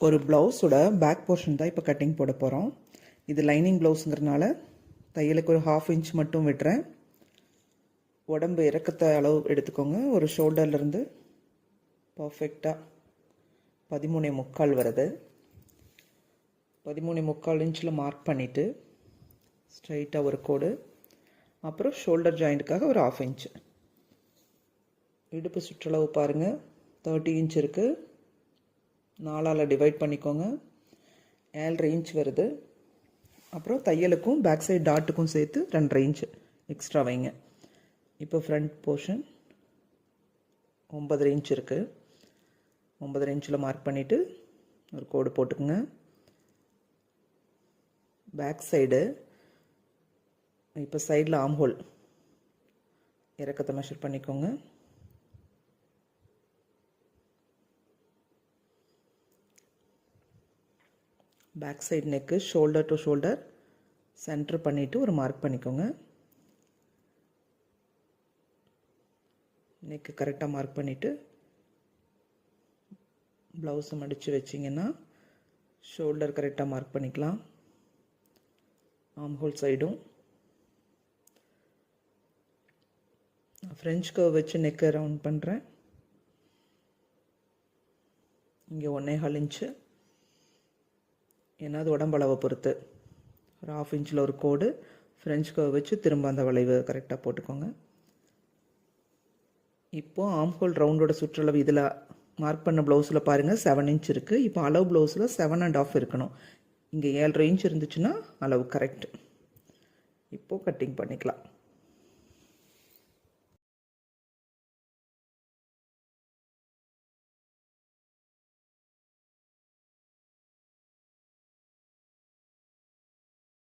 ஒரு ப்ளவுஸோட back portion தான் இப்போ கட்டிங் போட போகிறோம். இது லைனிங் ப்ளவுஸுங்கிறனால தையலுக்கு ஒரு 1/2 இன்ச் மட்டும் விட்டுறேன். உடம்பு இறக்கத்தை அளவு எடுத்துக்கோங்க. ஒரு ஷோல்டர்லேருந்து பர்ஃபெக்டாக 13.75 வருது. 13.75 இன்ச்சில் மார்க் பண்ணிவிட்டு ஸ்ட்ரைட்டாக ஒரு கோடு, அப்புறம் ஷோல்டர் ஜாயிண்ட்டுக்காக ஒரு 1/2 இன்ச். இடுப்பு சுற்றளவு பாருங்கள், 30 இன்ச் இருக்குது. 4ஆல் டிவைட் பண்ணிக்கோங்க. 7.5 இன்ச் வருது. அப்புறம் தையலுக்கும் பேக் சைடு டாட்டுக்கும் சேர்த்து 2.5 இன்ச் எக்ஸ்ட்ரா வைங்க. இப்போ ஃப்ரண்ட் போர்ஷன் 9.5 இன்ச் இருக்குது. 9.5 இன்ச்சில் மார்க் பண்ணிவிட்டு ஒரு கோடு போட்டுக்குங்க. பேக் சைடு இப்போ சைடில் ஆம் ஹோல் இறக்கத்தை மெஷர் பண்ணிக்கோங்க. Back side neck shoulder to shoulder centre பண்ணிவிட்டு ஒரு மார்க் பண்ணிக்கோங்க. நெக்கு கரெக்டாக மார்க் பண்ணிவிட்டு ப்ளவுஸை மடித்து வச்சிங்கன்னா ஷோல்டர் கரெக்டாக மார்க் பண்ணிக்கலாம். ஆம் ஹோல் சைடும் ஃப்ரெஞ்ச் கர்வ் வச்சு நெக்கை ரவுண்ட் பண்ணுறேன். இங்கே 1.25 இன்ச்சு, ஏன்னா அது உடம்பளவை பொறுத்து. ஒரு 1/2 இன்ச்சில் ஒரு கோடு ஃப்ரெஞ்ச் கர்வ் வச்சு திரும்ப அந்த வளைவு கரெக்டாக போட்டுக்கோங்க. இப்போது ஆம் ஹோல் ரவுண்டோட சுற்றளவு இதில் மார்க் பண்ண ப்ளவுஸில் பாருங்கள் 7 இன்ச் இருக்குது. இப்போ அளவு ப்ளவுஸில் 7.5 இருக்கணும். இங்கே 7.5 இன்ச் இருந்துச்சுன்னா அளவு கரெக்ட். இப்போது கட்டிங் பண்ணிக்கலாம்.